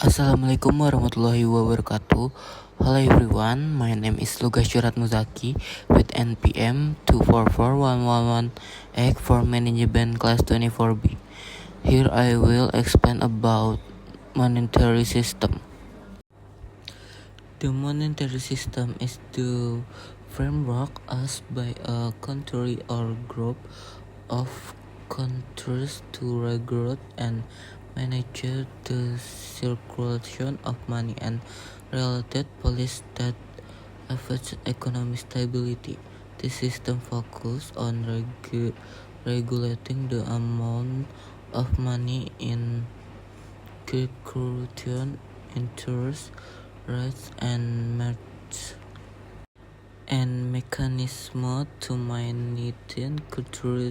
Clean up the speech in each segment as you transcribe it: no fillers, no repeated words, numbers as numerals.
Assalamualaikum warahmatullahi wabarakatuh. Hello everyone, my name is Lugas Syurat Muzaki with NPM 2441118 for Management Class 24B. Here I will explain about monetary system. The monetary system is the framework used by a country or group of countries to regulate and manage the circulation of money and related policies that affect economic stability. This system focuses on regulating the amount of money in circulation, interest rates, and mechanism to maintain cultural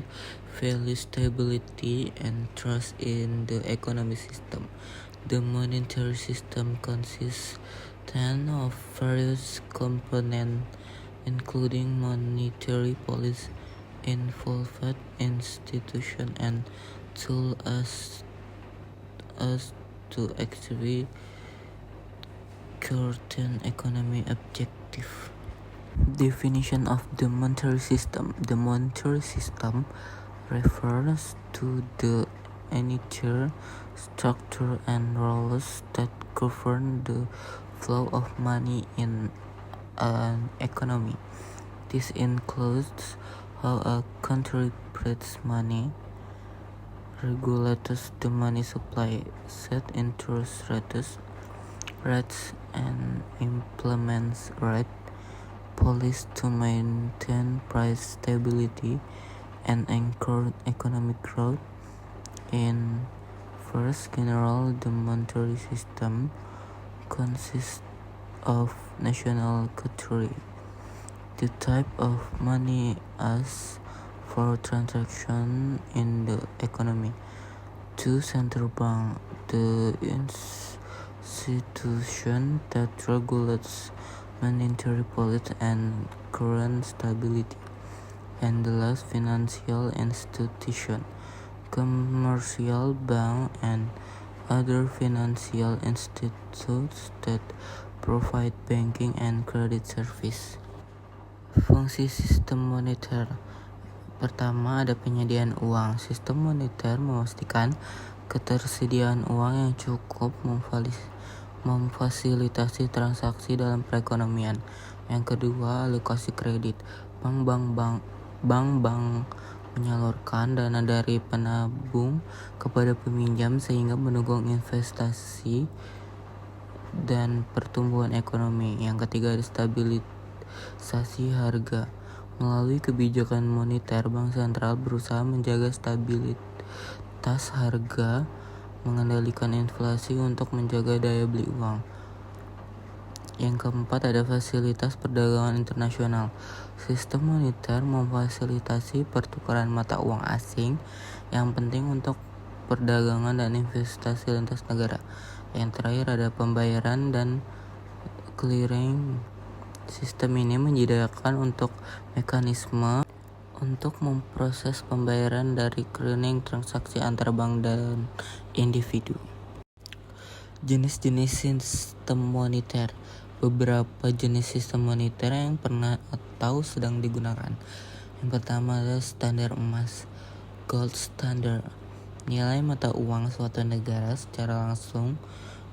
value, stability, and trust in the economic system. The monetary system consists of various components, including monetary policy, involved institution, and tools as to achieve certain economic objective. Definition of the monetary system. The monetary system refers to the nature, structure, and rules that govern the flow of money in an economy. This includes how a country prints money, regulates the money supply, set interest rates, and implements rate policies to maintain price stability and encourage economic growth. In first general, the monetary system consists of national currency, the type of money used for transaction in the economy. Two, central bank, the institution that regulates monetary policy and current stability. And the last, financial institution, commercial bank, and other financial institutes that provide banking and credit service. Fungsi sistem moneter. Pertama, ada penyediaan uang. Sistem moneter memastikan ketersediaan uang yang cukup memfasilitasi transaksi dalam perekonomian. Yang kedua, alokasi kredit. Bank menyalurkan dana dari penabung kepada peminjam sehingga mendukung investasi dan pertumbuhan ekonomi. Yang ketiga, ada stabilisasi harga. Melalui kebijakan moneter, Bank Sentral berusaha menjaga stabilitas harga, mengendalikan inflasi untuk menjaga daya beli uang. Yang keempat, ada fasilitas perdagangan internasional. Sistem moneter memfasilitasi pertukaran mata uang asing yang penting untuk perdagangan dan investasi lintas negara. Yang terakhir, ada pembayaran dan clearing. Sistem ini menyediakan untuk mekanisme untuk memproses pembayaran dari clearing transaksi antar bank dan individu. Jenis-jenis sistem moneter. Beberapa jenis sistem moneter yang pernah atau sedang digunakan. Yang pertama adalah standar emas, gold standard. Nilai mata uang suatu negara secara langsung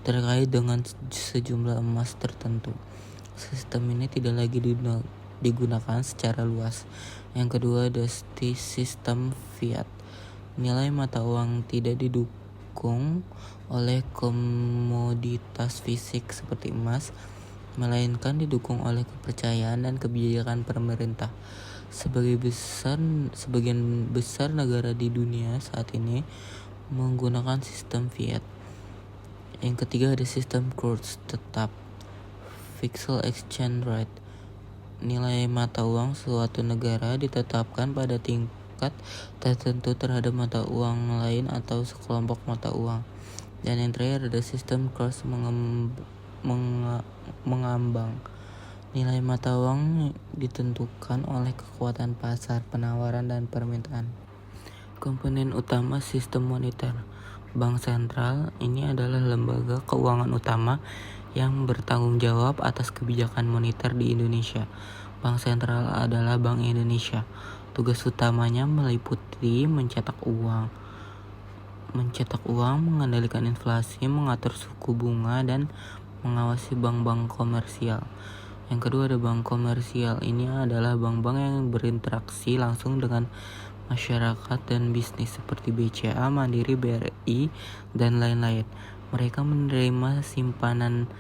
terkait dengan sejumlah emas tertentu. Sistem ini tidak lagi digunakan secara luas. Yang kedua, ada sistem fiat. Nilai mata uang tidak didukung oleh komoditas fisik seperti emas, melainkan didukung oleh kepercayaan dan kebijakan pemerintah. Sebagian besar negara di dunia saat ini menggunakan sistem fiat. Yang ketiga, ada sistem kurs tetap, fixed exchange rate. Nilai mata uang suatu negara ditetapkan pada tingkat tertentu terhadap mata uang lain atau sekelompok mata uang. Dan yang terakhir, ada sistem kurs mengambang. Nilai mata uang ditentukan oleh kekuatan pasar, penawaran, dan permintaan. Komponen utama sistem moneter. Bank sentral ini adalah lembaga keuangan utama yang bertanggung jawab atas kebijakan moneter di Indonesia. Bank sentral adalah Bank Indonesia. Tugas utamanya meliputi mencetak uang, mengendalikan inflasi, mengatur suku bunga, dan mengawasi bank-bank komersial. Yang kedua ada bank komersial. Ini adalah bank-bank yang berinteraksi langsung dengan masyarakat dan bisnis seperti BCA, Mandiri, BRI, dan lain-lain. Mereka menerima simpanan,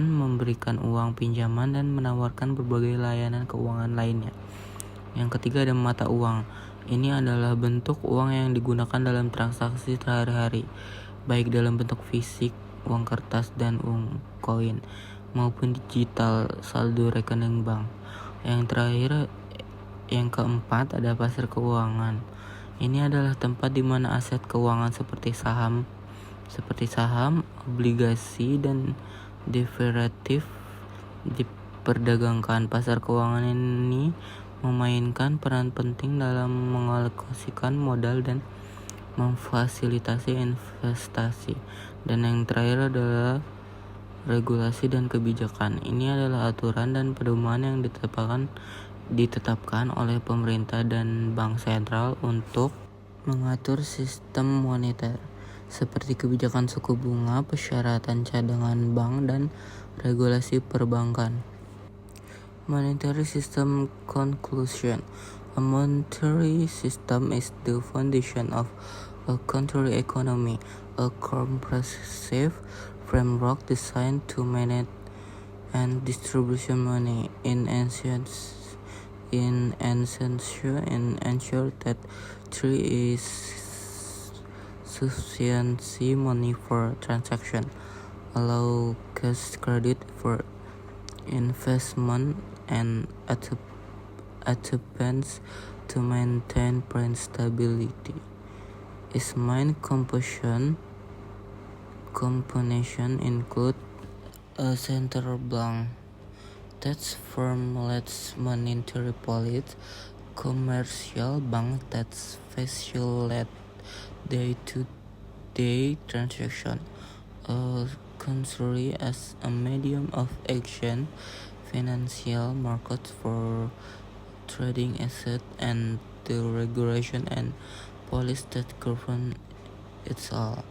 memberikan uang pinjaman, dan menawarkan berbagai layanan keuangan lainnya. Yang ketiga ada mata uang. Ini adalah bentuk uang yang digunakan dalam transaksi sehari-hari, baik dalam bentuk fisik, uang kertas, dan uang koin, maupun digital saldo rekening bank. Yang keempat ada pasar keuangan. Ini adalah tempat di mana aset keuangan seperti saham, obligasi, dan derivatif diperdagangkan. Pasar keuangan ini memainkan peran penting dalam mengalokasikan modal dan memfasilitasi investasi. Dan yang terakhir adalah regulasi dan kebijakan. Ini adalah aturan dan pedoman yang ditetapkan oleh pemerintah dan bank sentral untuk mengatur sistem moneter, seperti kebijakan suku bunga, persyaratan cadangan bank, dan regulasi perbankan. Monetary system conclusion. A monetary system is the foundation of a country economy, a comprehensive framework designed to manage and distribute money in ensure that there is sufficient money for transaction, allow cash credit for investment, and attempts to maintain price stability. Its main composition include a central bank that formulates monetary policy, commercial bank that facilitate day-to-day transaction, a currency as a medium of action, financial markets for trading assets, and the regulation and policy that govern it all.